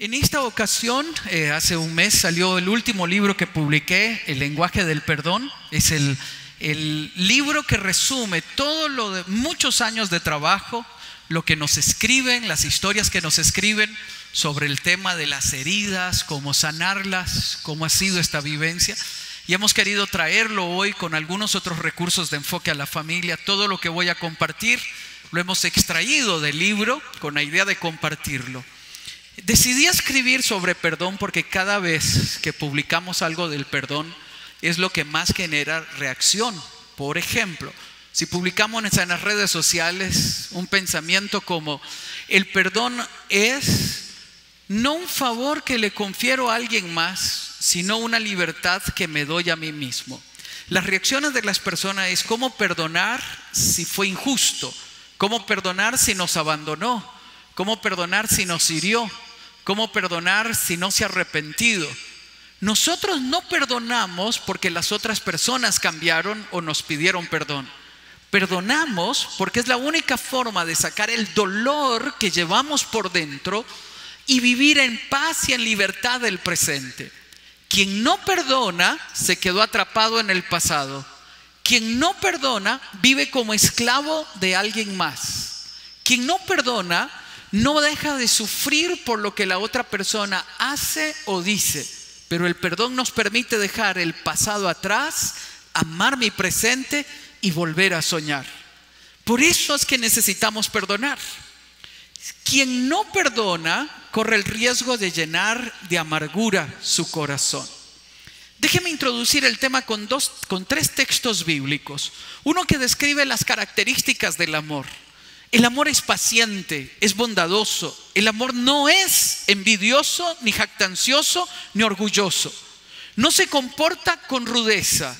En esta ocasión, hace un mes salió el último libro que publiqué, El lenguaje del perdón. Es el libro que resume todo lo de muchos años de trabajo, lo que nos escriben, las historias que nos escriben sobre el tema de las heridas, cómo sanarlas, cómo ha sido esta vivencia. Y hemos querido traerlo hoy con algunos otros recursos de enfoque a la familia. Todo lo que voy a compartir lo hemos extraído del libro con la idea de compartirlo. Decidí escribir sobre perdón porque cada vez que publicamos algo del perdón es lo que más genera reacción. Por ejemplo, si publicamos en las redes sociales un pensamiento como: el perdón es no un favor que le confiero a alguien más, sino una libertad que me doy a mí mismo. Las reacciones de las personas es: ¿cómo perdonar si fue injusto? ¿Cómo perdonar si nos abandonó? ¿Cómo perdonar si nos hirió? ¿Cómo perdonar si no se ha arrepentido? Nosotros no perdonamos porque las otras personas cambiaron o nos pidieron perdón. Perdonamos porque es la única forma de sacar el dolor que llevamos por dentro y vivir en paz y en libertad del presente. Quien no perdona se quedó atrapado en el pasado. Quien no perdona vive como esclavo de alguien más. Quien no perdona no deja de sufrir por lo que la otra persona hace o dice. Pero el perdón nos permite dejar el pasado atrás, amar mi presente y volver a soñar. Por eso es que necesitamos perdonar. Quien no perdona corre el riesgo de llenar de amargura su corazón. Déjeme introducir el tema con tres textos bíblicos. Uno que describe las características del amor. El amor es paciente, es bondadoso. El amor no es envidioso, ni jactancioso, ni orgulloso. No se comporta con rudeza,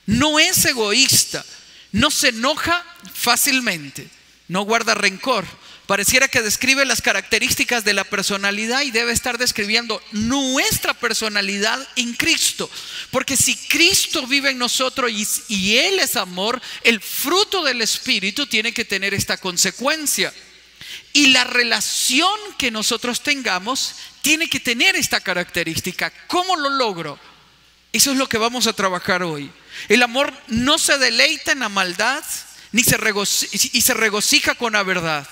no es egoísta, no se enoja fácilmente, no guarda rencor. Pareciera que describe las características de la personalidad y debe estar describiendo nuestra personalidad en Cristo. Porque si Cristo vive en nosotros y Él es amor, el fruto del Espíritu tiene que tener esta consecuencia. Y la relación que nosotros tengamos tiene que tener esta característica. ¿Cómo lo logro? Eso es lo que vamos a trabajar hoy. El amor no se deleita en la maldad y se regocija con la verdad.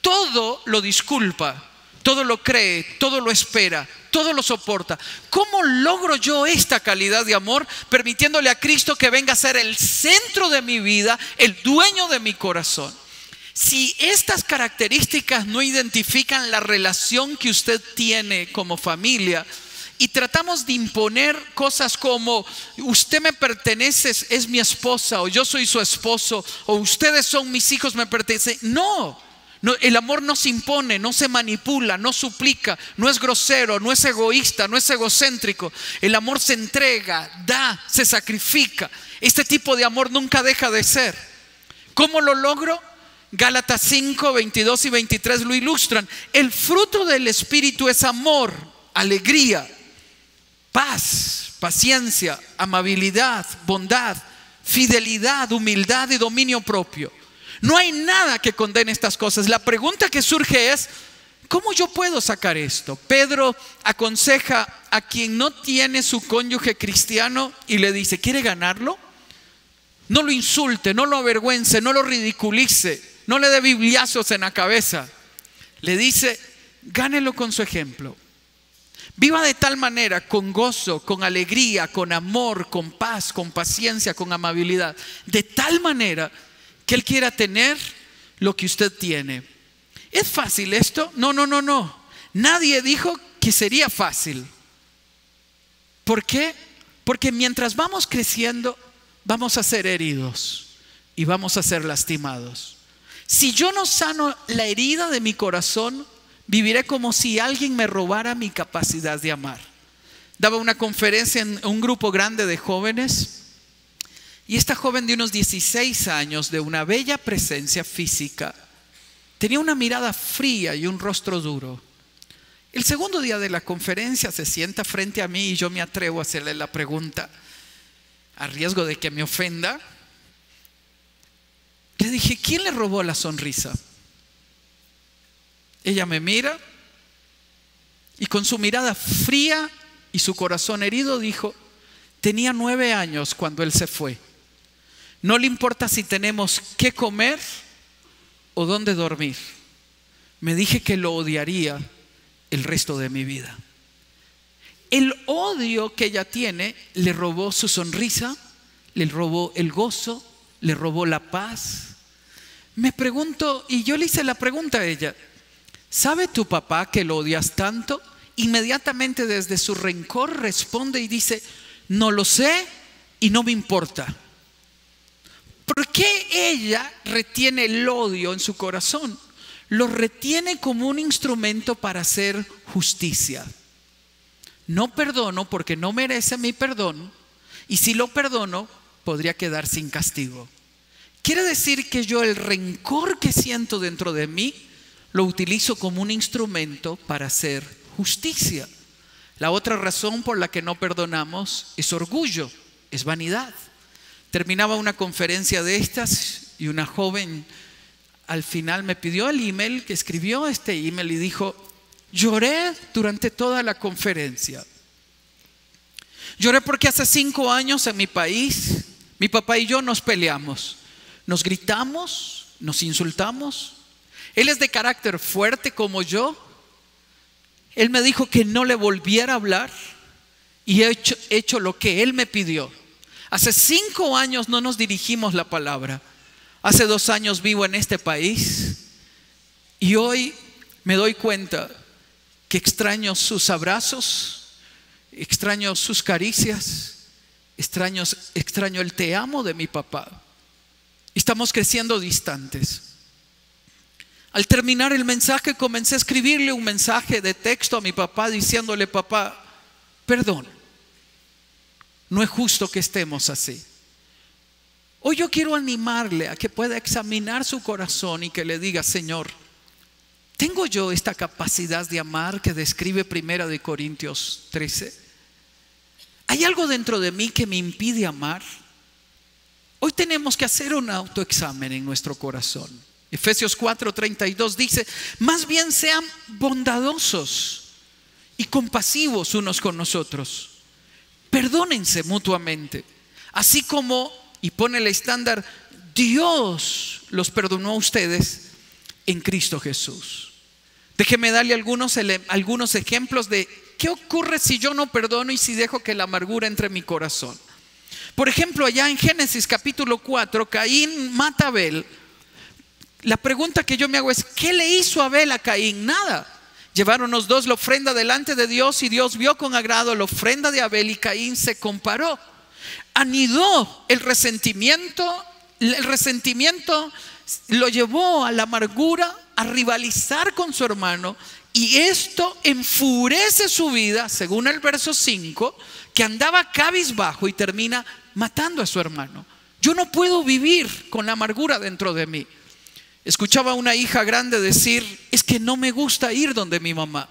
Todo lo disculpa, todo lo cree, todo lo espera, todo lo soporta. ¿Cómo logro yo esta calidad de amor? Permitiéndole a Cristo que venga a ser el centro de mi vida, el dueño de mi corazón. Si estas características no identifican la relación que usted tiene como familia y tratamos de imponer cosas como: usted me pertenece, es mi esposa, o yo soy su esposo, o ustedes son mis hijos, me pertenecen. No, el amor no se impone, no se manipula, no suplica, no es grosero, no es egoísta, no es egocéntrico. El amor se entrega, da, se sacrifica. Este tipo de amor nunca deja de ser. ¿Cómo lo logro? Gálatas 5, 22 y 23 lo ilustran. El fruto del Espíritu es amor, alegría, paz, paciencia, amabilidad, bondad, fidelidad, humildad y dominio propio. No hay nada que condene estas cosas. La pregunta que surge es: ¿cómo yo puedo sacar esto? Pedro aconseja a quien no tiene su cónyuge cristiano y le dice: ¿quiere ganarlo? No lo insulte, no lo avergüence, no lo ridiculice, no le dé bibliazos en la cabeza. Le dice: gánelo con su ejemplo. Viva de tal manera, con gozo, con alegría, con amor, con paz, con paciencia, con amabilidad. De tal manera que Él quiera tener lo que usted tiene. ¿Es fácil esto? No. Nadie dijo que sería fácil. ¿Por qué? Porque mientras vamos creciendo, vamos a ser heridos y vamos a ser lastimados. Si yo no sano la herida de mi corazón, viviré como si alguien me robara mi capacidad de amar. Daba una conferencia en un grupo grande de jóvenes. Y esta joven de unos 16 años, de una bella presencia física, tenía una mirada fría y un rostro duro. El segundo día de la conferencia se sienta frente a mí y yo me atrevo a hacerle la pregunta, a riesgo de que me ofenda. Le dije: ¿quién le robó la sonrisa? Ella me mira Y con su mirada fría y su corazón herido dijo: tenía 9 años cuando él se fue. No le importa si tenemos qué comer o dónde dormir. Me dije que lo odiaría el resto de mi vida. El odio que ella tiene le robó su sonrisa, le robó el gozo, le robó la paz. Me pregunto, y yo le hice la pregunta a ella: ¿sabe tu papá que lo odias tanto? Inmediatamente desde su rencor responde y dice: no lo sé y no me importa. ¿Por qué ella retiene el odio en su corazón? Lo retiene como un instrumento para hacer justicia. No perdono porque no merece mi perdón, y si lo perdono podría quedar sin castigo. Quiere decir que yo el rencor que siento dentro de mí lo utilizo como un instrumento para hacer justicia. La otra razón por la que no perdonamos es orgullo, es vanidad. Terminaba una conferencia de estas y una joven al final me pidió el email, que escribió este email y dijo: lloré durante toda la conferencia. Lloré porque hace 5 años en mi país, mi papá y yo nos peleamos. Nos gritamos, nos insultamos. Él es de carácter fuerte como yo. Él me dijo que no le volviera a hablar y he hecho lo que él me pidió. Hace 5 años no nos dirigimos la palabra. Hace 2 años vivo en este país y hoy me doy cuenta que extraño sus abrazos, extraño sus caricias, extraño el te amo de mi papá. Estamos creciendo distantes. Al terminar el mensaje comencé a escribirle un mensaje de texto a mi papá diciéndole: papá, perdón, no es justo que estemos así. Hoy yo quiero animarle a que pueda examinar su corazón y que le diga: Señor, ¿tengo yo esta capacidad de amar que describe 1 Corintios 13? ¿Hay algo dentro de mí que me impide amar? Hoy tenemos que hacer un autoexamen en nuestro corazón. Efesios 4:32 dice: más bien sean bondadosos y compasivos unos con nosotros. Perdónense mutuamente, así como, y pone el estándar, Dios los perdonó a ustedes en Cristo Jesús. Déjeme darle algunos ejemplos de qué ocurre si yo no perdono y si dejo que la amargura entre en mi corazón. Por ejemplo, allá en Génesis capítulo 4, Caín mata a Abel. La pregunta que yo me hago es: ¿qué le hizo Abel a Caín? Nada. Llevaron los dos la ofrenda delante de Dios y Dios vio con agrado la ofrenda de Abel y Caín se comparó. Anidó el resentimiento lo llevó a la amargura, a rivalizar con su hermano, y esto enfurece su vida, según el verso 5, que andaba cabizbajo y termina matando a su hermano. Yo no puedo vivir con la amargura dentro de mí. Escuchaba a una hija grande decir: es que no me gusta ir donde mi mamá.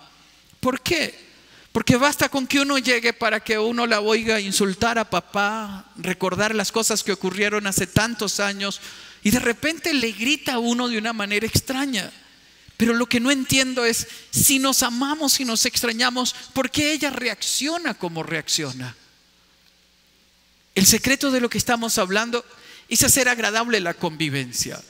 ¿Por qué? Porque basta con que uno llegue para que uno la oiga insultar a papá, recordar las cosas que ocurrieron hace tantos años, y de repente le grita a uno de una manera extraña. Pero lo que no entiendo es, si nos amamos y nos extrañamos, ¿por qué ella reacciona como reacciona? El secreto de lo que estamos hablando es hacer agradable la convivencia.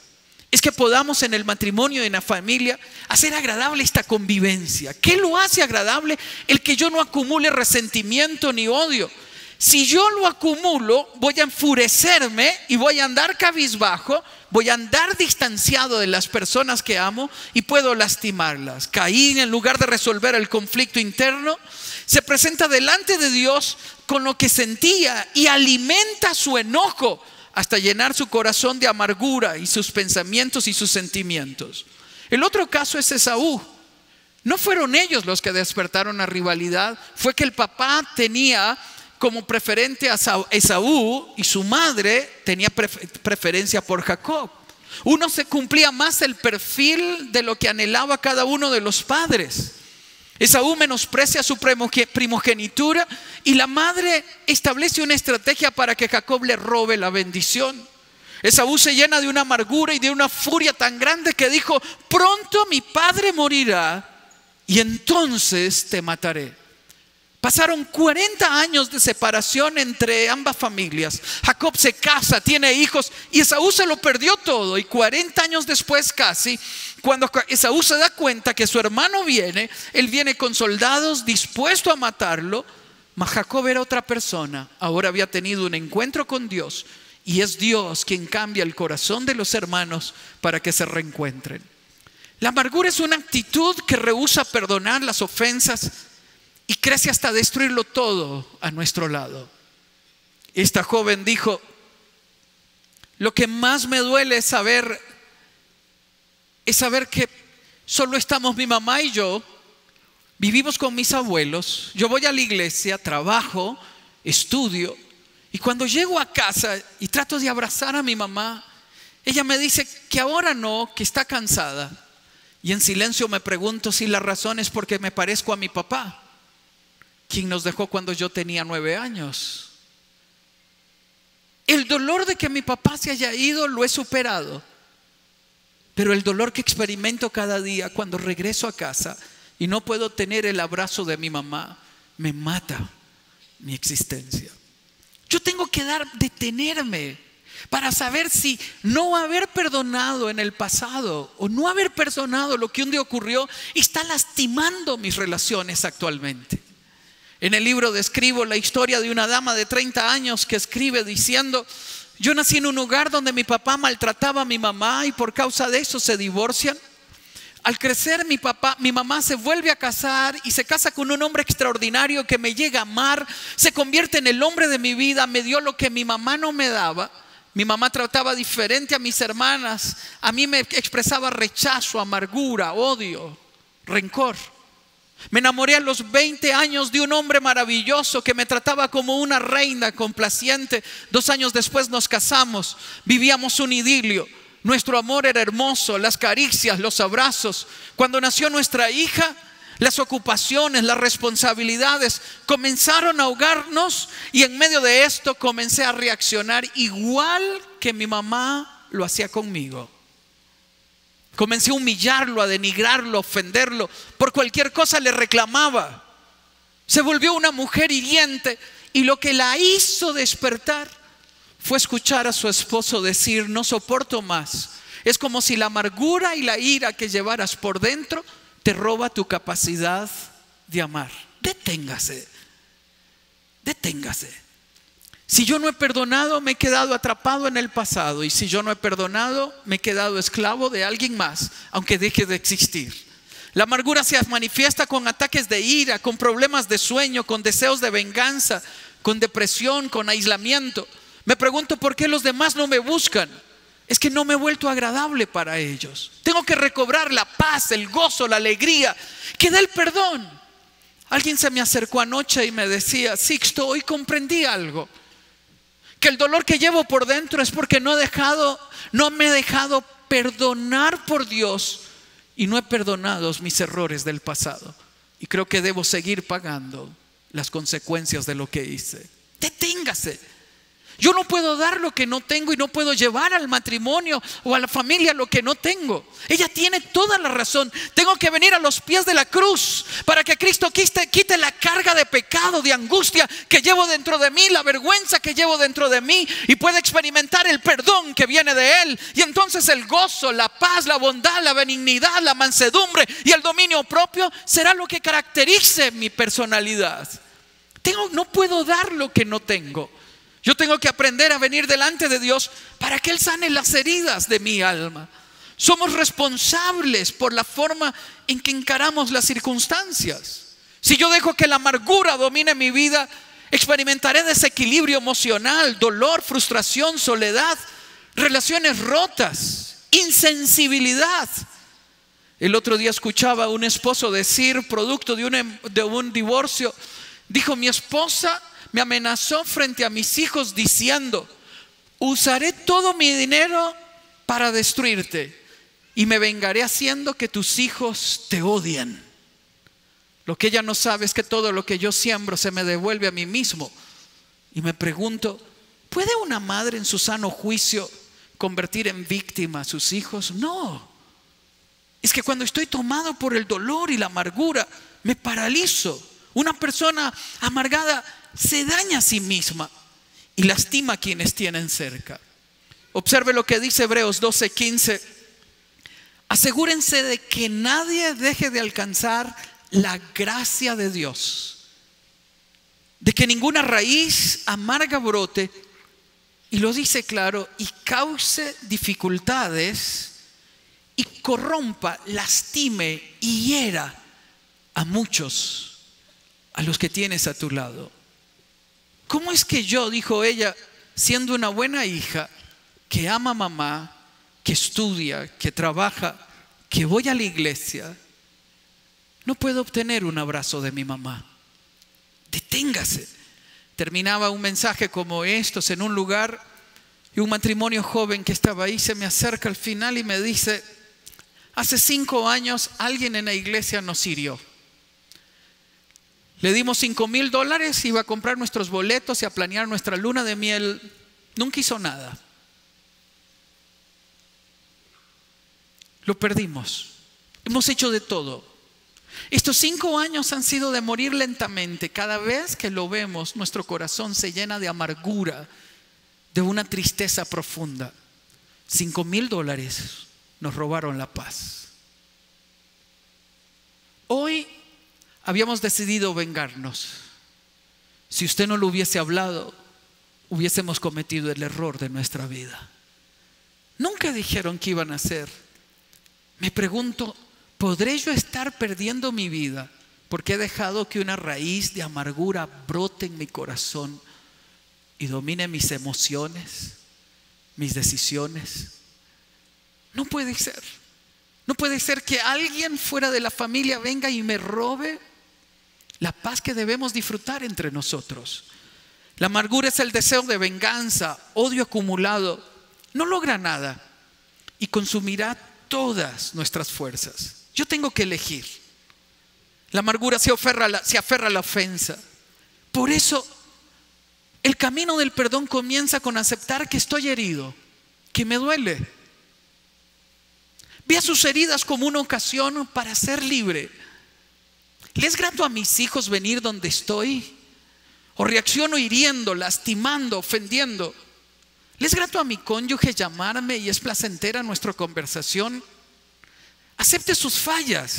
Es que podamos en el matrimonio y en la familia hacer agradable esta convivencia. ¿Qué lo hace agradable? El que yo no acumule resentimiento ni odio. Si yo lo acumulo, voy a enfurecerme y voy a andar cabizbajo, voy a andar distanciado de las personas que amo y puedo lastimarlas. Caín, en lugar de resolver el conflicto interno, se presenta delante de Dios con lo que sentía y alimenta su enojo hasta llenar su corazón de amargura y sus pensamientos y sus sentimientos. El otro caso es Esaú. No fueron ellos los que despertaron la rivalidad, fue que el papá tenía como preferente a Esaú y su madre tenía preferencia por Jacob. Uno se cumplía más el perfil de lo que anhelaba cada uno de los padres. Esaú menosprecia su primogenitura y la madre establece una estrategia para que Jacob le robe la bendición. Esaú se llena de una amargura y de una furia tan grande que dijo: pronto mi padre morirá y entonces te mataré. Pasaron 40 años de separación entre ambas familias. Jacob se casa, tiene hijos y Esaú se lo perdió todo. Y 40 años después casi, cuando Esaú se da cuenta que su hermano viene, él viene con soldados dispuesto a matarlo. Mas Jacob era otra persona. Ahora había tenido un encuentro con Dios y es Dios quien cambia el corazón de los hermanos para que se reencuentren. La amargura es una actitud que rehúsa perdonar las ofensas y crece hasta destruirlo todo a nuestro lado. Esta joven dijo: lo que más me duele es saber que solo estamos mi mamá y yo. Vivimos con mis abuelos. Yo voy a la iglesia, trabajo, estudio. Y cuando llego a casa y trato de abrazar a mi mamá, ella me dice que ahora no, que está cansada. Y en silencio me pregunto si la razón es porque me parezco a mi papá, quien nos dejó cuando yo tenía 9 años. El dolor de que mi papá se haya ido lo he superado, pero el dolor que experimento cada día cuando regreso a casa y no puedo tener el abrazo de mi mamá me mata mi existencia. Yo tengo que detenerme para saber si no haber perdonado en el pasado o no haber perdonado lo que un día ocurrió está lastimando mis relaciones actualmente. En el libro describo la historia de una dama de 30 años que escribe diciendo: yo nací en un hogar donde mi papá maltrataba a mi mamá y por causa de eso se divorcian. Al crecer mi mamá se vuelve a casar y se casa con un hombre extraordinario que me llega a amar, se convierte en el hombre de mi vida, me dio lo que mi mamá no me daba. Mi mamá trataba diferente a mis hermanas, a mí me expresaba rechazo, amargura, odio, rencor. Me enamoré a los 20 años de un hombre maravilloso que me trataba como una reina complaciente. 2 años después nos casamos, vivíamos un idilio. Nuestro amor era hermoso, las caricias, los abrazos. Cuando nació nuestra hija, las ocupaciones, las responsabilidades comenzaron a ahogarnos y en medio de esto comencé a reaccionar igual que mi mamá lo hacía conmigo. Comencé a humillarlo, a denigrarlo, a ofenderlo. Por cualquier cosa le reclamaba. Se volvió una mujer hiriente y lo que la hizo despertar fue escuchar a su esposo decir: no soporto más. Es como si la amargura y la ira que llevaras por dentro te roba tu capacidad de amar. Deténgase. Deténgase. Si yo no he perdonado, me he quedado atrapado en el pasado. Y si yo no he perdonado, me he quedado esclavo de alguien más, aunque deje de existir. La amargura se manifiesta con ataques de ira, con problemas de sueño, con deseos de venganza, con depresión, con aislamiento. Me pregunto por qué los demás no me buscan. Es que no me he vuelto agradable para ellos. Tengo que recobrar la paz, el gozo, la alegría que da el perdón. Alguien se me acercó anoche y me decía: Sixto, hoy comprendí algo. Que el dolor que llevo por dentro es porque no me he dejado perdonar por Dios y no he perdonado mis errores del pasado. Y creo que debo seguir pagando las consecuencias de lo que hice. Deténgase. Yo no puedo dar lo que no tengo y no puedo llevar al matrimonio o a la familia lo que no tengo. Ella tiene toda la razón. Tengo que venir a los pies de la cruz para que Cristo quite la carga de pecado, de angustia que llevo dentro de mí, la vergüenza que llevo dentro de mí, y pueda experimentar el perdón que viene de Él. Y entonces el gozo, la paz, la bondad, la benignidad, la mansedumbre y el dominio propio será lo que caracterice mi personalidad. No puedo dar lo que no tengo. Yo tengo que aprender a venir delante de Dios para que Él sane las heridas de mi alma. Somos responsables por la forma en que encaramos las circunstancias. Si yo dejo que la amargura domine mi vida, experimentaré desequilibrio emocional, dolor, frustración, soledad, relaciones rotas, insensibilidad. El otro día escuchaba a un esposo decir, producto de un divorcio, dijo: mi esposa me amenazó frente a mis hijos diciendo: usaré todo mi dinero para destruirte y me vengaré haciendo que tus hijos te odien. Lo que ella no sabe es que todo lo que yo siembro se me devuelve a mí mismo. Y me pregunto, ¿puede una madre en su sano juicio convertir en víctima a sus hijos? No. es que cuando estoy tomado por el dolor y la amargura, me paralizo. Una persona amargada se daña a sí misma y lastima a quienes tienen cerca. Observe lo que dice Hebreos 12:15. Asegúrense de que nadie deje de alcanzar la gracia de Dios, de que ninguna raíz amarga brote, y lo dice claro, y cause dificultades y corrompa, lastime y hiera a muchos, a los que tienes a tu lado. ¿Cómo es que yo, dijo ella, siendo una buena hija, que ama a mamá, que estudia, que trabaja, que voy a la iglesia, no puedo obtener un abrazo de mi mamá? Deténgase. Terminaba un mensaje como estos en un lugar, y un matrimonio joven que estaba ahí se me acerca al final y me dice: hace 5 años alguien en la iglesia nos hirió. Le dimos $5,000, iba a comprar nuestros boletos y a planear nuestra luna de miel. Nunca hizo nada. Lo perdimos. Hemos hecho de todo. Estos 5 años han sido de morir lentamente. Cada vez que lo vemos, nuestro corazón se llena de amargura, de una tristeza profunda. $5,000 nos robaron la paz. Hoy habíamos decidido vengarnos. Si usted no lo hubiese hablado, hubiésemos cometido el error de nuestra vida. Nunca dijeron que iban a hacer. Me pregunto, ¿podré yo estar perdiendo mi vida porque he dejado que una raíz de amargura brote en mi corazón y domine mis emociones, mis decisiones? No puede ser. No puede ser que alguien fuera de la familia venga y me robe la paz que debemos disfrutar entre nosotros. La amargura es el deseo de venganza, odio acumulado. No logra nada y consumirá todas nuestras fuerzas. Yo tengo que elegir. La amargura se aferra a la ofensa. Por eso el camino del perdón comienza con aceptar que estoy herido, que me duele. Vea sus heridas como una ocasión para ser libre. ¿Le es grato a mis hijos venir donde estoy? ¿O reacciono hiriendo, lastimando, ofendiendo? ¿Le es grato a mi cónyuge llamarme y es placentera nuestra conversación? Acepte sus fallas.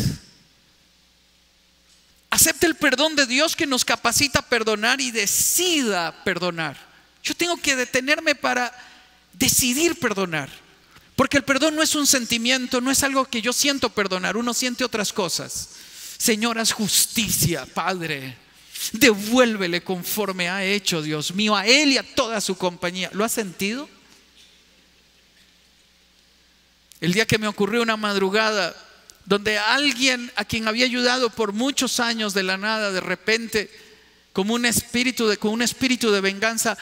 Acepte el perdón de Dios que nos capacita a perdonar y decida perdonar. Yo tengo que detenerme para decidir perdonar. Porque el perdón no es un sentimiento, no es algo que yo siento perdonar. Uno siente otras cosas. Señor, haz justicia, Padre. Devuélvele conforme ha hecho, Dios mío, a él y a toda su compañía. ¿Lo has sentido? El día que me ocurrió una madrugada donde alguien a quien había ayudado por muchos años, de la nada, de repente, con un espíritu de venganza,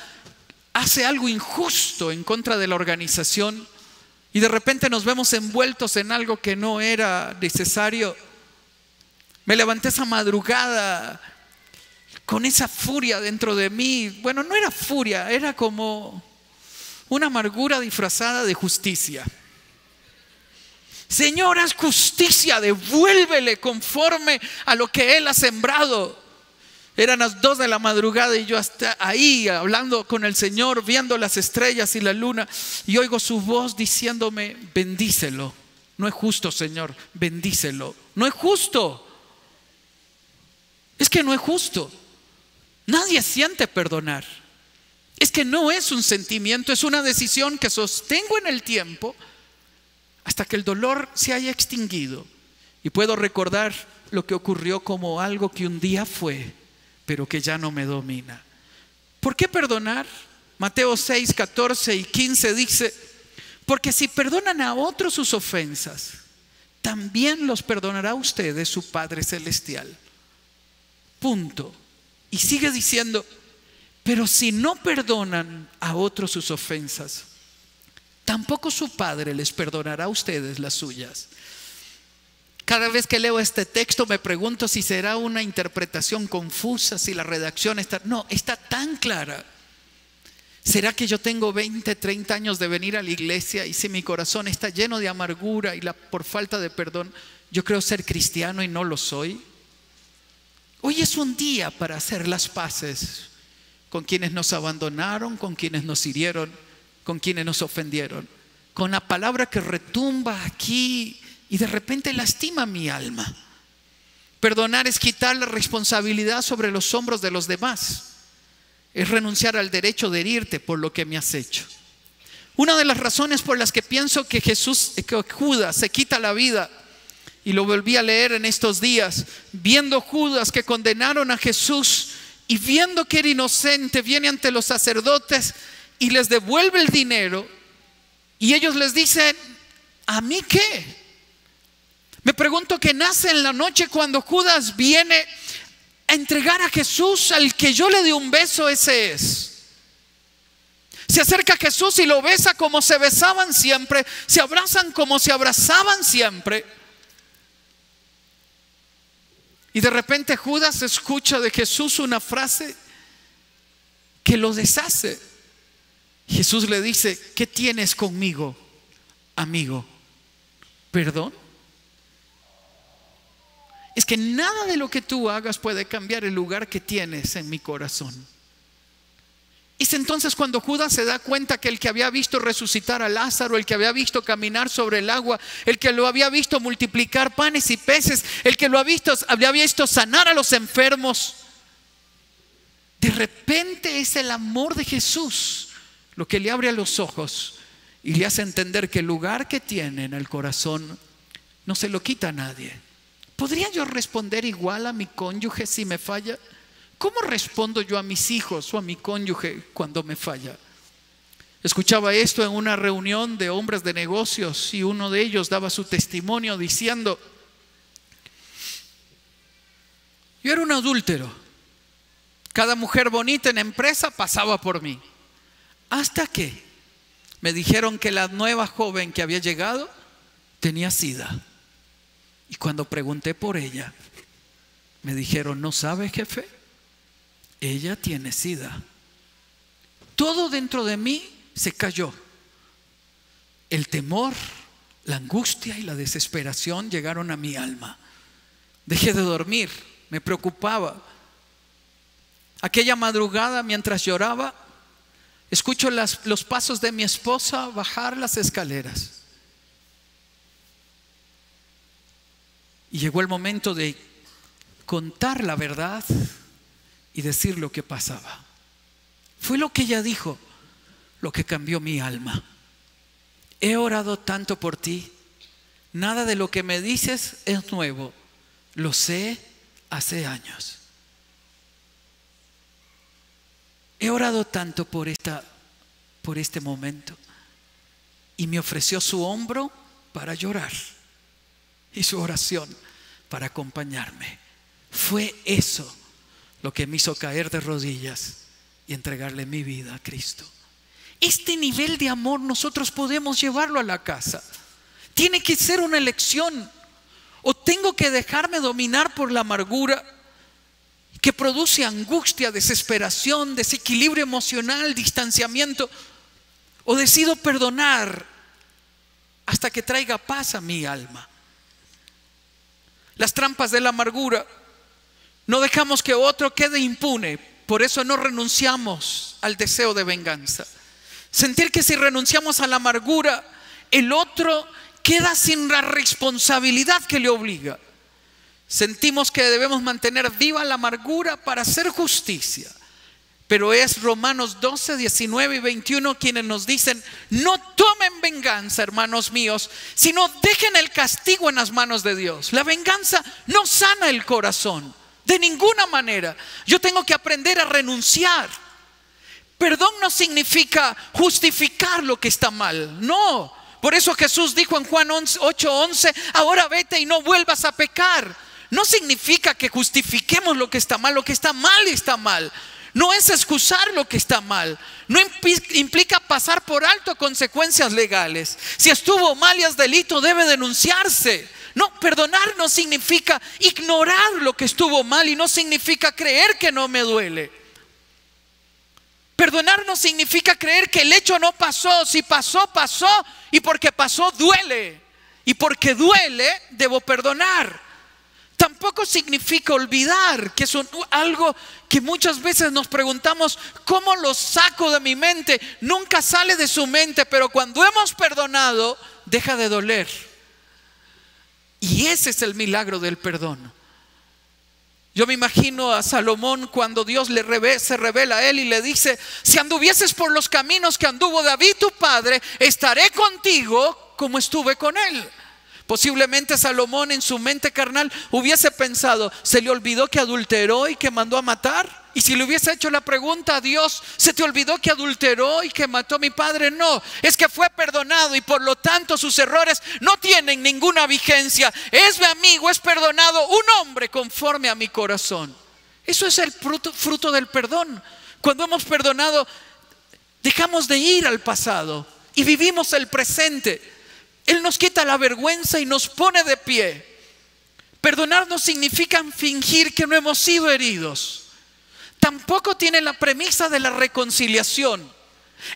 hace algo injusto en contra de la organización, y de repente nos vemos envueltos en algo que no era necesario. Me levanté esa madrugada con esa furia dentro de mí. Bueno, no era furia, era como una amargura disfrazada de justicia. Señor, haz justicia, devuélvele conforme a lo que Él ha sembrado. Eran las 2 de la madrugada y yo hasta ahí hablando con el Señor, viendo las estrellas y la luna, y oigo su voz diciéndome: bendícelo. No es justo, Señor, bendícelo. No es justo. Es que no es justo. Nadie siente perdonar. Es que no es un sentimiento, es una decisión que sostengo en el tiempo hasta que el dolor se haya extinguido y puedo recordar lo que ocurrió como algo que un día fue, pero que ya no me domina. ¿Por qué perdonar? Mateo 6, 14 y 15 dice: porque si perdonan a otros sus ofensas, también los perdonará a ustedes su Padre Celestial. Punto. Y sigue diciendo: pero si no perdonan a otros sus ofensas, tampoco su Padre les perdonará a ustedes las suyas. Cada vez que leo este texto me pregunto si será una interpretación confusa, si la redacción está... No, está tan clara. ¿Será que yo tengo 20, 30 años de venir a la iglesia y si mi corazón está lleno de amargura y por falta de perdón, yo creo ser cristiano y no lo soy? Hoy es un día para hacer las paces con quienes nos abandonaron, con quienes nos hirieron, con quienes nos ofendieron, con la palabra que retumba aquí y de repente lastima mi alma. Perdonar es quitar la responsabilidad sobre los hombros de los demás. Es renunciar al derecho de herirte por lo que me has hecho. Una de las razones por las que pienso que Judas se quita la vida, y lo volví a leer en estos días, viendo Judas que condenaron a Jesús y viendo que era inocente, viene ante los sacerdotes y les devuelve el dinero y ellos les dicen: ¿a mí qué? Me pregunto qué nace en la noche cuando Judas viene a entregar a Jesús. Al que yo le di un beso, ese es. Se acerca a Jesús y lo besa como se besaban siempre, se abrazan como se abrazaban siempre. Y de repente Judas escucha de Jesús una frase que lo deshace. Jesús le dice: ¿qué tienes conmigo, amigo? ¿Perdón? Es que nada de lo que tú hagas puede cambiar el lugar que tienes en mi corazón. Es entonces cuando Judas se da cuenta que el que había visto resucitar a Lázaro, el que había visto caminar sobre el agua, el que lo había visto multiplicar panes y peces, el que había visto sanar a los enfermos, de repente es el amor de Jesús lo que le abre los ojos y le hace entender que el lugar que tiene en el corazón no se lo quita a nadie. ¿Podría yo responder igual a mi cónyuge si me falla? ¿Cómo respondo yo a mis hijos o a mi cónyuge cuando me falla? Escuchaba esto en una reunión de hombres de negocios y uno de ellos daba su testimonio diciendo: yo era un adúltero. Cada mujer bonita en la empresa pasaba por mí. Hasta que me dijeron que la nueva joven que había llegado tenía SIDA. Y cuando pregunté por ella, me dijeron: ¿no sabe, jefe? Ella tiene SIDA. Todo dentro de mí se cayó. El temor, la angustia y la desesperación llegaron a mi alma. Dejé de dormir, me preocupaba. Aquella madrugada, mientras lloraba, escucho los pasos de mi esposa bajar las escaleras. Y llegó el momento de contar la verdad y decir lo que pasaba. Fue lo que ella dijo lo que cambió mi alma. He orado tanto por ti. Nada de lo que me dices es nuevo. Lo sé hace años. He orado tanto por este momento. Y me ofreció su hombro para llorar y su oración para acompañarme. Fue eso lo que me hizo caer de rodillas y entregarle mi vida a Cristo. Este nivel de amor nosotros podemos llevarlo a la casa. Tiene que ser una elección. O tengo que dejarme dominar por la amargura que produce angustia, desesperación, desequilibrio emocional, distanciamiento, o decido perdonar hasta que traiga paz a mi alma. Las trampas de la amargura: no dejamos que otro quede impune, por eso no renunciamos al deseo de venganza. Sentir que si renunciamos a la amargura, el otro queda sin la responsabilidad que le obliga. Sentimos que debemos mantener viva la amargura para hacer justicia. Pero es Romanos 12, 19 y 21 quienes nos dicen: no tomen venganza, hermanos míos, sino dejen el castigo en las manos de Dios. La venganza no sana el corazón de ninguna manera. Yo tengo que aprender a renunciar. Perdón no significa justificar lo que está mal, no. Por eso Jesús dijo en Juan 8:11: ahora vete y no vuelvas a pecar. No significa que justifiquemos lo que está mal. Lo que está mal está mal. No es excusar lo que está mal. No implica pasar por alto consecuencias legales. Si estuvo mal y es delito, debe denunciarse. No, perdonar no significa ignorar lo que estuvo mal y no significa creer que no me duele. Perdonar no significa creer que el hecho no pasó. Si pasó, pasó. Y porque pasó, duele. Y porque duele, debo perdonar. Tampoco significa olvidar, que es algo que muchas veces nos preguntamos, ¿cómo lo saco de mi mente? Nunca sale de su mente, pero cuando hemos perdonado, deja de doler. Y ese es el milagro del perdón. Yo me imagino a Salomón cuando Dios se revela a él y le dice: si anduvieses por los caminos que anduvo David tu padre, estaré contigo como estuve con él. Posiblemente Salomón en su mente carnal hubiese pensado: ¿se le olvidó que adulteró y que mandó a matar? Y si le hubiese hecho la pregunta a Dios: ¿se te olvidó que adulteró y que mató a mi padre? No, es que fue perdonado y por lo tanto sus errores no tienen ninguna vigencia. Es mi amigo, es perdonado, un hombre conforme a mi corazón. Eso es el fruto del perdón. Cuando hemos perdonado, dejamos de ir al pasado y vivimos el presente. Él nos quita la vergüenza y nos pone de pie. Perdonar no significa fingir que no hemos sido heridos. Tampoco tiene la premisa de la reconciliación.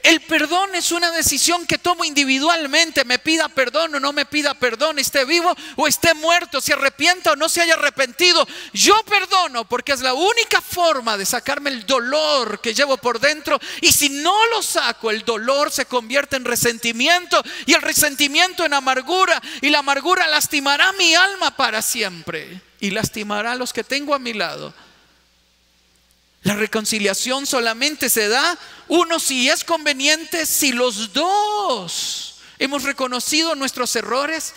El perdón es una decisión que tomo individualmente. Me pida perdón o no me pida perdón, esté vivo o esté muerto, se arrepienta o no se haya arrepentido. Yo perdono porque es la única forma de sacarme el dolor que llevo por dentro. Y si no lo saco, el dolor se convierte en resentimiento y el resentimiento en amargura. Y la amargura lastimará mi alma para siempre y lastimará a los que tengo a mi lado. La reconciliación solamente se da, uno, si es conveniente, si los dos hemos reconocido nuestros errores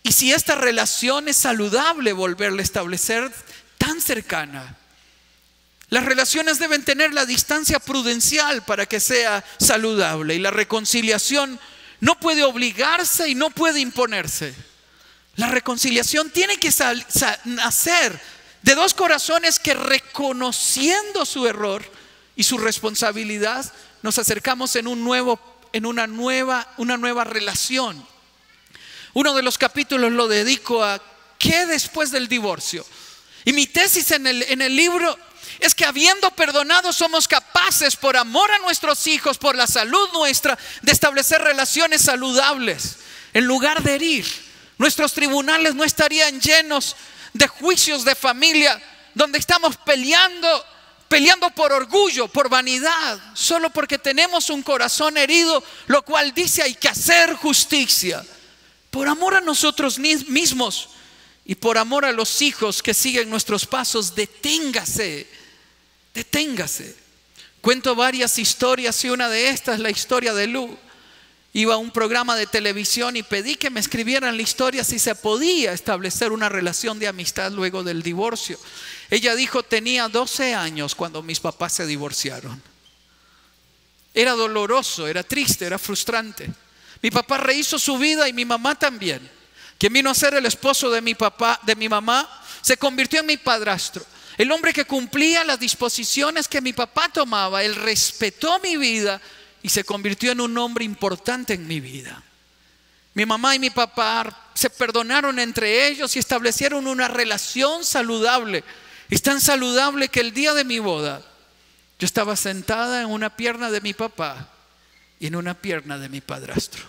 y si esta relación es saludable, volverla a establecer tan cercana. Las relaciones deben tener la distancia prudencial para que sea saludable, y la reconciliación no puede obligarse y no puede imponerse. La reconciliación tiene que nacer de dos corazones que, reconociendo su error y su responsabilidad, nos acercamos en una nueva relación. Uno de los capítulos lo dedico a ¿qué después del divorcio? Y mi tesis en el libro es que, habiendo perdonado, somos capaces, por amor a nuestros hijos, por la salud nuestra, de establecer relaciones saludables en lugar de herir. Nuestros tribunales no estarían llenos de juicios de familia donde estamos peleando por orgullo, por vanidad, solo porque tenemos un corazón herido, lo cual dice: hay que hacer justicia. Por amor a nosotros mismos y por amor a los hijos que siguen nuestros pasos, deténgase. Cuento varias historias y una de estas es la historia de Lu. Iba a un programa de televisión y pedí que me escribieran la historia si se podía establecer una relación de amistad luego del divorcio. Ella dijo: tenía 12 años cuando mis papás se divorciaron. Era doloroso, era triste, era frustrante. Mi papá rehizo su vida y mi mamá también. Quien vino a ser el esposo de mi mamá, se convirtió en mi padrastro. El hombre que cumplía las disposiciones que mi papá tomaba. Él respetó mi vida y se convirtió en un hombre importante en mi vida. Mi mamá y mi papá se perdonaron entre ellos y establecieron una relación saludable. Es tan saludable que el día de mi boda yo estaba sentada en una pierna de mi papá y en una pierna de mi padrastro.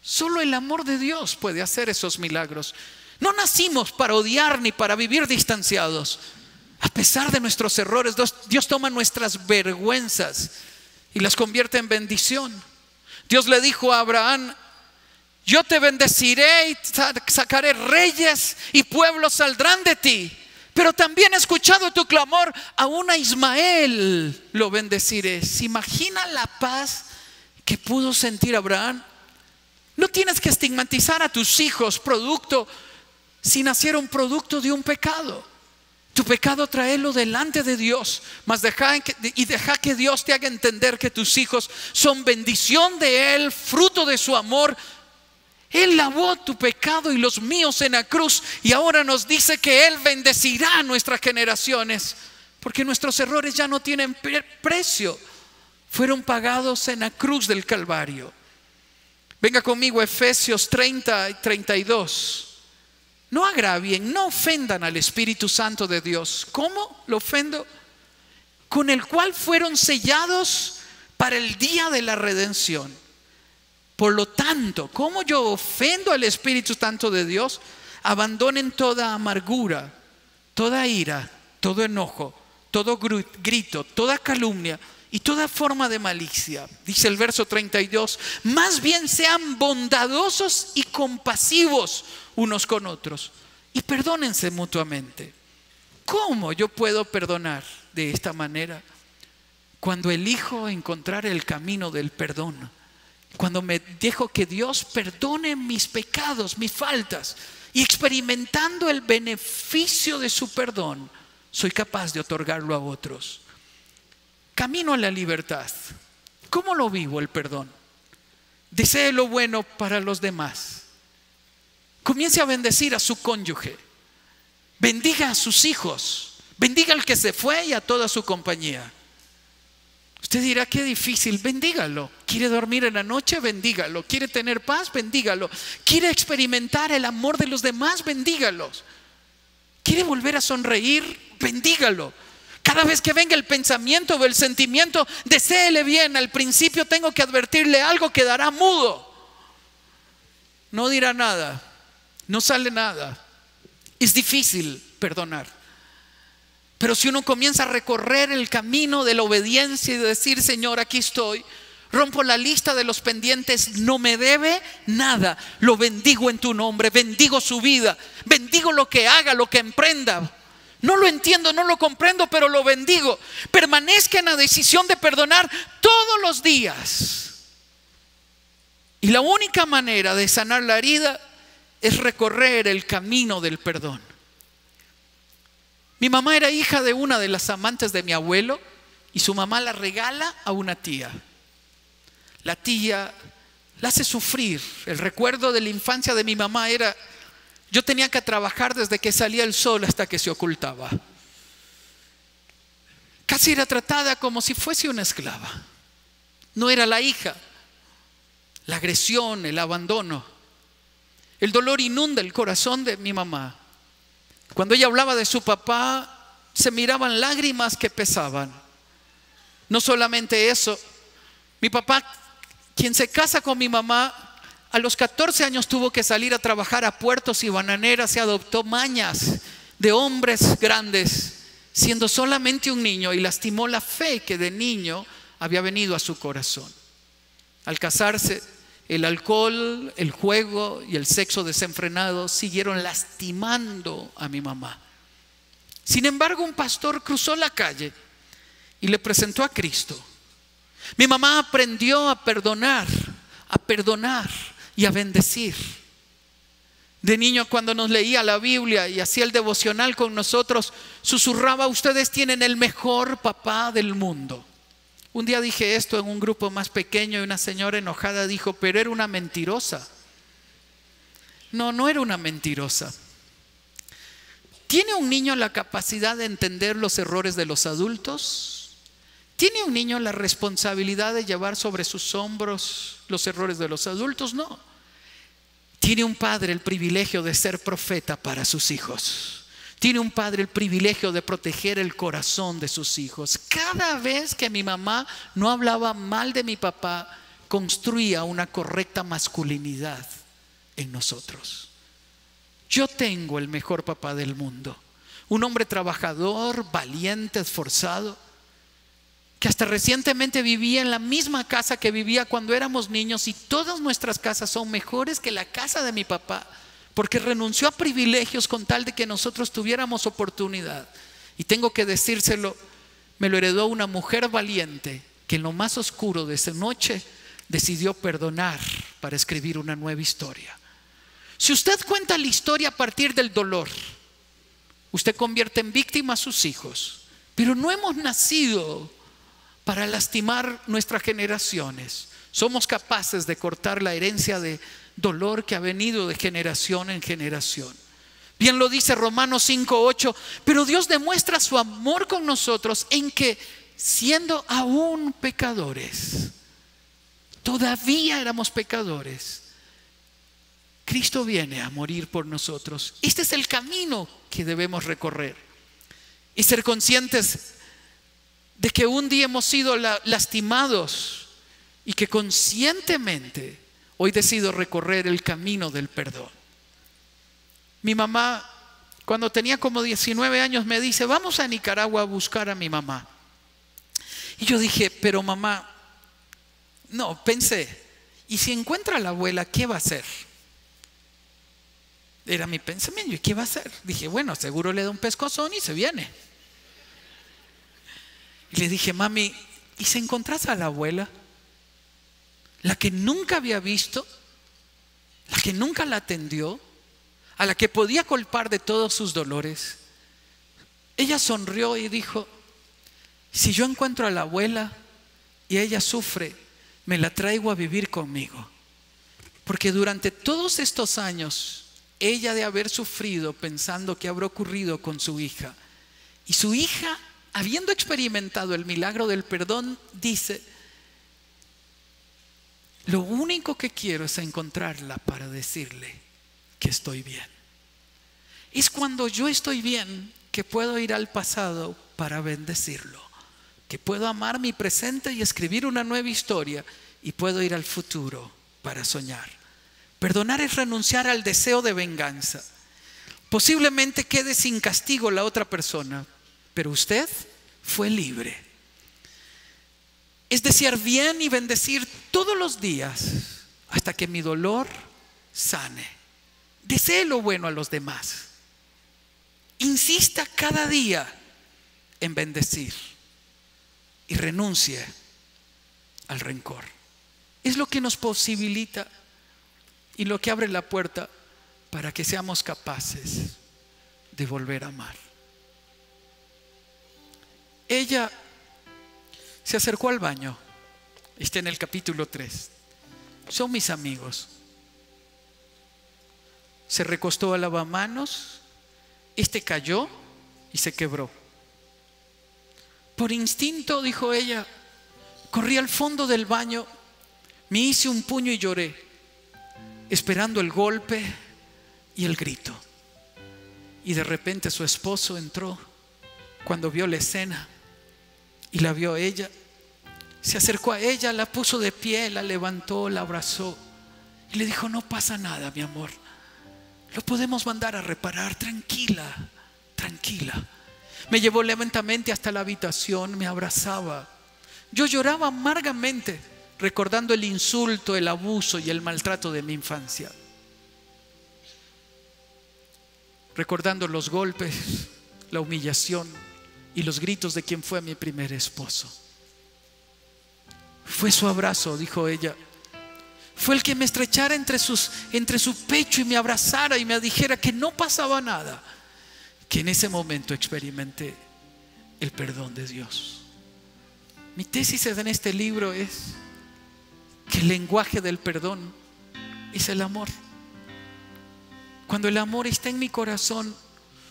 Solo el amor de Dios puede hacer esos milagros. No nacimos para odiar ni para vivir distanciados. A pesar de nuestros errores, Dios toma nuestras vergüenzas y las convierte en bendición. Dios le dijo a Abraham: yo te bendeciré y sacaré reyes y pueblos saldrán de ti. Pero también he escuchado tu clamor, aún a Ismael lo bendeciré. ¿Se imagina la paz que pudo sentir Abraham? No tienes que estigmatizar a tus hijos si nacieron producto de un pecado. Tu pecado tráelo delante de Dios, mas deja que Dios te haga entender que tus hijos son bendición de Él, fruto de su amor. Él lavó tu pecado y los míos en la cruz, y ahora nos dice que Él bendecirá a nuestras generaciones, porque nuestros errores ya no tienen precio, fueron pagados en la cruz del Calvario. Venga conmigo a Efesios 30 y 32. No agravien, no ofendan al Espíritu Santo de Dios. ¿Cómo lo ofendo? con el cual fueron sellados para el día de la redención. Por lo tanto, como yo ofendo al Espíritu Santo de Dios, abandonen toda amargura, toda ira, todo enojo, todo grito, toda calumnia y toda forma de malicia. Dice el verso 32, más bien sean bondadosos y compasivos unos con otros y perdónense mutuamente. ¿Cómo yo puedo perdonar de esta manera? Cuando elijo encontrar el camino del perdón, cuando me dejo que Dios perdone mis pecados, mis faltas, y experimentando el beneficio de su perdón, soy capaz de otorgarlo a otros. Camino a la libertad. ¿Cómo lo vivo el perdón? Desee lo bueno para los demás. Comience a bendecir a su cónyuge. Bendiga a sus hijos. Bendiga al que se fue y a toda su compañía. Usted dirá, qué difícil. Bendígalo. ¿Quiere dormir en la noche? Bendígalo. ¿Quiere tener paz? Bendígalo. ¿Quiere experimentar el amor de los demás? Bendígalos. ¿Quiere volver a sonreír? Bendígalo. Cada vez que venga el pensamiento o el sentimiento, deséele bien. Al principio tengo que advertirle algo, quedará mudo. No dirá nada. No sale nada. Es difícil perdonar. Pero si uno comienza a recorrer el camino de la obediencia y de decir, Señor, aquí estoy, rompo la lista de los pendientes, no me debe nada, lo bendigo en tu nombre, bendigo su vida, bendigo lo que haga, lo que emprenda. No lo entiendo, no lo comprendo, pero lo bendigo. Permanezca en la decisión de perdonar todos los días. Y la única manera de sanar la herida es recorrer el camino del perdón. Mi mamá era hija de una de las amantes de mi abuelo y su mamá la regala a una tía. La tía la hace sufrir. El recuerdo de la infancia de mi mamá era: yo tenía que trabajar desde que salía el sol hasta que se ocultaba. Casi era tratada como si fuese una esclava. No era la hija. La agresión, el abandono, el dolor inunda el corazón de mi mamá. Cuando ella hablaba de su papá, se miraban lágrimas que pesaban. No solamente eso, mi papá, quien se casa con mi mamá, a los 14 años tuvo que salir a trabajar a puertos y bananeras. Se adoptó mañas de hombres grandes, siendo solamente un niño, y lastimó la fe que de niño había venido a su corazón. Al casarse, el alcohol, el juego y el sexo desenfrenado siguieron lastimando a mi mamá. Sin embargo, un pastor cruzó la calle y le presentó a Cristo. Mi mamá aprendió a perdonar y a bendecir. De niño, cuando nos leía la Biblia y hacía el devocional con nosotros, susurraba: ustedes tienen el mejor papá del mundo. Un día dije esto en un grupo más pequeño y una señora enojada dijo: pero era una mentirosa. No, no era una mentirosa. ¿Tiene un niño la capacidad de entender los errores de los adultos? ¿Tiene un niño la responsabilidad de llevar sobre sus hombros los errores de los adultos? No. Tiene un padre el privilegio de ser profeta para sus hijos. Tiene un padre el privilegio de proteger el corazón de sus hijos. Cada vez que mi mamá no hablaba mal de mi papá, construía una correcta masculinidad en nosotros. Yo tengo el mejor papá del mundo. Un hombre trabajador, valiente, esforzado, que hasta recientemente vivía en la misma casa que vivía cuando éramos niños, y todas nuestras casas son mejores que la casa de mi papá, porque renunció a privilegios con tal de que nosotros tuviéramos oportunidad. Y tengo que decírselo, me lo heredó una mujer valiente que en lo más oscuro de esa noche decidió perdonar para escribir una nueva historia. Si usted cuenta la historia a partir del dolor, usted convierte en víctima a sus hijos. Pero no hemos nacido para lastimar nuestras generaciones. Somos capaces de cortar la herencia de dolor que ha venido de generación en generación. Bien lo dice Romanos 5:8, pero Dios demuestra su amor con nosotros en que, siendo aún pecadores, todavía éramos pecadores, Cristo viene a morir por nosotros. Este es el camino que debemos recorrer y ser conscientes de que un día hemos sido lastimados y que conscientemente hoy decido recorrer el camino del perdón. Mi mamá, cuando tenía como 19 años, me dice: vamos a Nicaragua a buscar a mi mamá. Y yo dije: pero mamá, no, pensé, ¿y si encuentra a la abuela, qué va a hacer? Era mi pensamiento. ¿Y qué va a hacer? Dije: bueno, seguro le da un pescozón y se viene. Y le dije: mami, ¿y si encontrás a la abuela? La que nunca había visto, la que nunca la atendió, a la que podía culpar de todos sus dolores. Ella sonrió y dijo: si yo encuentro a la abuela y ella sufre, me la traigo a vivir conmigo. Porque durante todos estos años ella de haber sufrido pensando que habrá ocurrido con su hija, y su hija, habiendo experimentado el milagro del perdón, dice: lo único que quiero es encontrarla para decirle que estoy bien. Es cuando yo estoy bien que puedo ir al pasado para bendecirlo, que puedo amar mi presente y escribir una nueva historia, y puedo ir al futuro para soñar. Perdonar es renunciar al deseo de venganza. Posiblemente quede sin castigo la otra persona, pero usted fue libre. Es desear bien y bendecir todos los días hasta que mi dolor sane. Desee lo bueno a los demás. Insista cada día en bendecir y renuncie al rencor. Es lo que nos posibilita y lo que abre la puerta para que seamos capaces de volver a amar. Ella se acercó al baño. Está en el capítulo 3. Son mis amigos. Se recostó al lavamanos. Este cayó y se quebró. Por instinto, dijo ella, corrí al fondo del baño, me hice un puño y lloré, esperando el golpe y el grito. Y de repente su esposo entró cuando vio la escena y la vio a ella. Se acercó a ella, la puso de pie, la levantó, la abrazó y le dijo: no pasa nada, mi amor, lo podemos mandar a reparar, tranquila, tranquila. Me llevó lentamente hasta la habitación, me abrazaba. Yo lloraba amargamente, recordando el insulto, el abuso y el maltrato de mi infancia, recordando los golpes, la humillación y los gritos de quien fue mi primer esposo. Fue su abrazo, dijo ella. Fue el que me estrechara entre su pecho y me abrazara y me dijera que no pasaba nada, que en ese momento experimenté el perdón de Dios. Mi tesis en este libro es que el lenguaje del perdón es el amor. Cuando el amor está en mi corazón,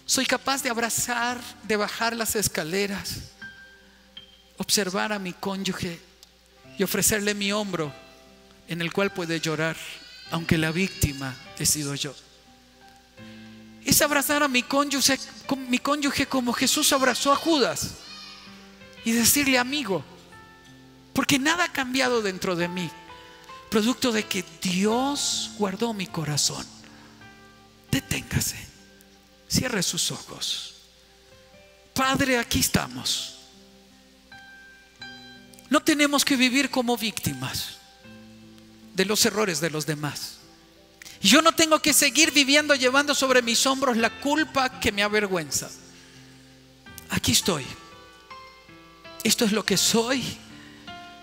soy capaz de abrazar, de bajar las escaleras, observar a mi cónyuge y ofrecerle mi hombro en el cual puede llorar, aunque la víctima he sido yo. Es abrazar a mi cónyuge como Jesús abrazó a Judas y decirle: amigo, porque nada ha cambiado dentro de mí, producto de que Dios guardó mi corazón. Deténgase, cierre sus ojos. Padre, aquí estamos. No tenemos que vivir como víctimas de los errores de los demás. Y yo no tengo que seguir viviendo llevando sobre mis hombros la culpa que me avergüenza. Aquí estoy. Esto es lo que soy.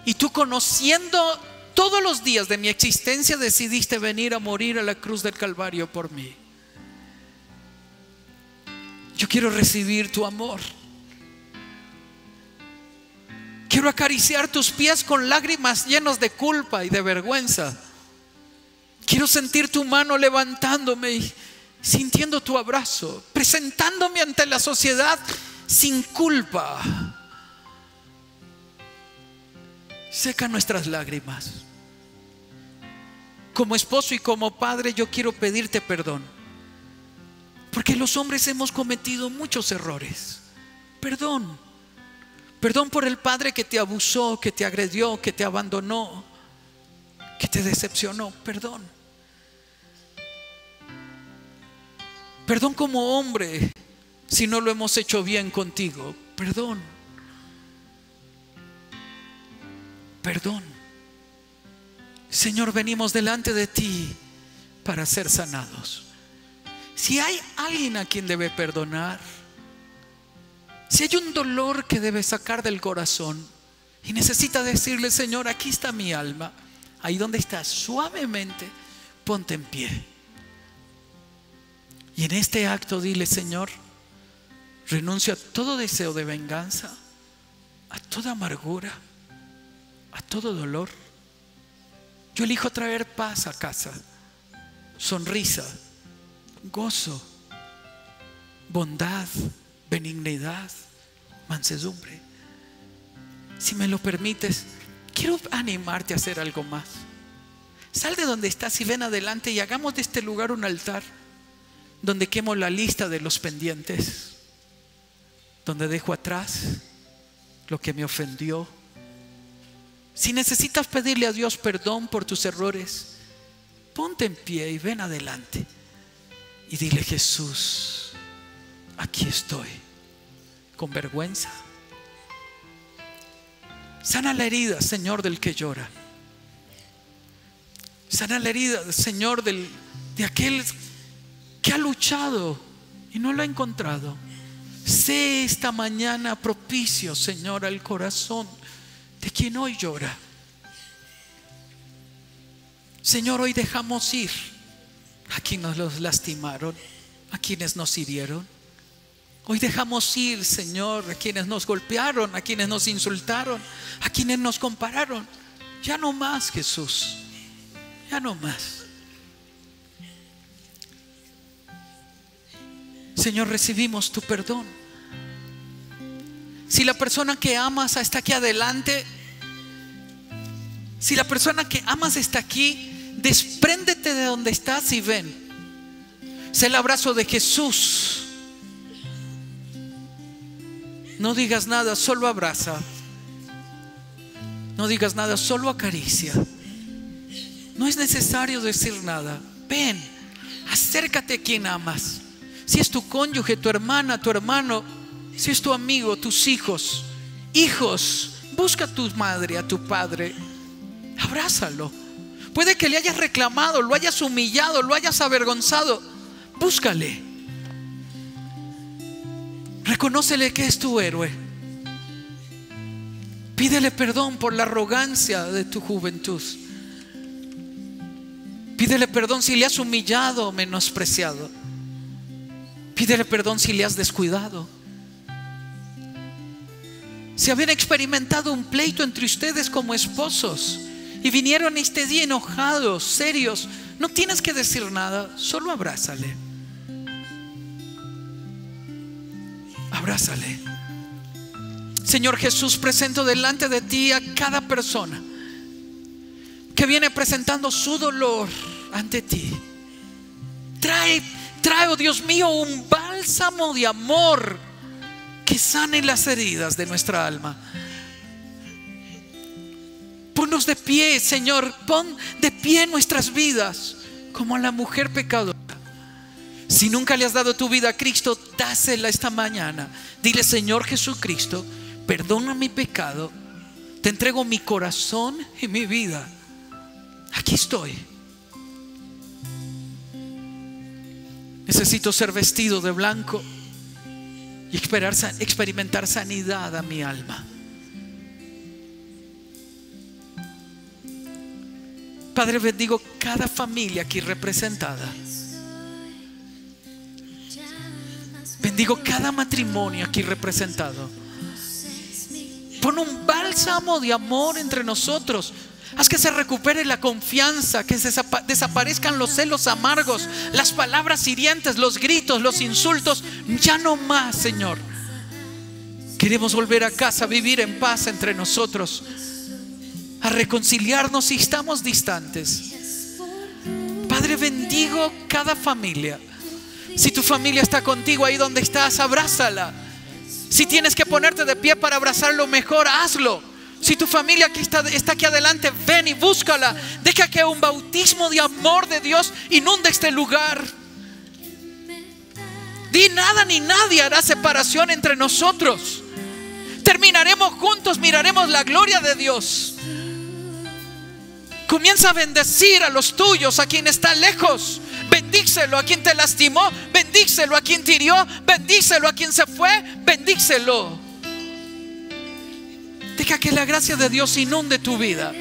Y tú, conociendo todos los días de mi existencia, decidiste venir a morir a la cruz del Calvario por mí. Yo quiero recibir tu amor. Quiero acariciar tus pies con lágrimas llenos de culpa y de vergüenza. Quiero sentir tu mano levantándome y sintiendo tu abrazo, presentándome ante la sociedad sin culpa. Seca nuestras lágrimas. Como esposo y como padre, yo quiero pedirte perdón, porque los hombres hemos cometido muchos errores. Perdón. Perdón por el padre que te abusó, que te agredió, que te abandonó, que te decepcionó. Perdón. Perdón como hombre si no lo hemos hecho bien contigo. Perdón. Perdón. Señor, venimos delante de ti para ser sanados. Si hay alguien a quien debe perdonar, si hay un dolor que debe sacar del corazón y necesita decirle: Señor, aquí está mi alma, ahí donde estás, suavemente ponte en pie. Y en este acto dile: Señor, renuncio a todo deseo de venganza, a toda amargura, a todo dolor. Yo elijo traer paz a casa, sonrisa, gozo, bondad, benignidad, mansedumbre. Si me lo permites, quiero animarte a hacer algo más. Sal de donde estás y ven adelante y hagamos de este lugar un altar donde quemo la lista de los pendientes, donde dejo atrás lo que me ofendió. Si necesitas pedirle a Dios perdón por tus errores, ponte en pie y ven adelante y dile: Jesús, aquí estoy, con vergüenza. Sana la herida, Señor, del que llora. Sana la herida, Señor, de aquel que ha luchado y no lo ha encontrado. Sé esta mañana propicio, Señor, al corazón de quien hoy llora. Señor, hoy dejamos ir a quienes nos lastimaron, a quienes nos hirieron. Hoy dejamos ir, Señor, a quienes nos golpearon, a quienes nos insultaron, a quienes nos compararon. Ya no más, Jesús, ya no más. Señor, recibimos tu perdón. Si la persona que amas está aquí adelante, si la persona que amas está aquí, despréndete de donde estás y ven. Sé el abrazo de Jesús. No digas nada, solo abraza. No digas nada, solo acaricia. No es necesario decir nada. Ven, acércate a quien amas. Si es tu cónyuge, tu hermana, tu hermano, si es tu amigo, tus hijos, busca a tu madre, a tu padre, abrázalo. Puede que le hayas reclamado, lo hayas humillado, lo hayas avergonzado. Búscale. Reconócele que es tu héroe. Pídele perdón por la arrogancia de tu juventud. Pídele perdón si le has humillado o menospreciado. Pídele perdón si le has descuidado. Si habían experimentado un pleito entre ustedes como esposos y vinieron este día enojados, serios, no tienes que decir nada, solo abrázale. Abrázale. Señor Jesús, presento delante de ti a cada persona que viene presentando su dolor ante ti. Trae, oh Dios mío, un bálsamo de amor que sane las heridas de nuestra alma. Ponnos de pie, Señor, pon de pie nuestras vidas como a la mujer pecadora. Si nunca le has dado tu vida a Cristo, dásela esta mañana. Dile: Señor Jesucristo, perdona mi pecado, te entrego mi corazón y mi vida. Aquí estoy. Necesito ser vestido de blanco y experimentar sanidad a mi alma. Padre, bendigo cada familia aquí representada. Bendigo cada matrimonio aquí representado. Pon un bálsamo de amor entre nosotros. Haz que se recupere la confianza, que desaparezcan los celos amargos, las palabras hirientes, los gritos, los insultos. Ya no más, Señor. Queremos volver a casa, a vivir en paz entre nosotros, a reconciliarnos si estamos distantes. Padre, bendigo cada familia. Si tu familia está contigo ahí donde estás, abrázala. Si tienes que ponerte de pie para abrazarlo, mejor hazlo. Si tu familia aquí está aquí adelante, ven y búscala. Deja que un bautismo de amor de Dios inunde este lugar. Di nada ni nadie hará separación entre nosotros. Terminaremos juntos, miraremos la gloria de Dios. Comienza a bendecir a los tuyos, a quien está lejos. Bendícelo a quien te lastimó. Bendícelo a quien te hirió. Bendícelo a quien se fue. Bendícelo. Deja que la gracia de Dios inunde tu vida.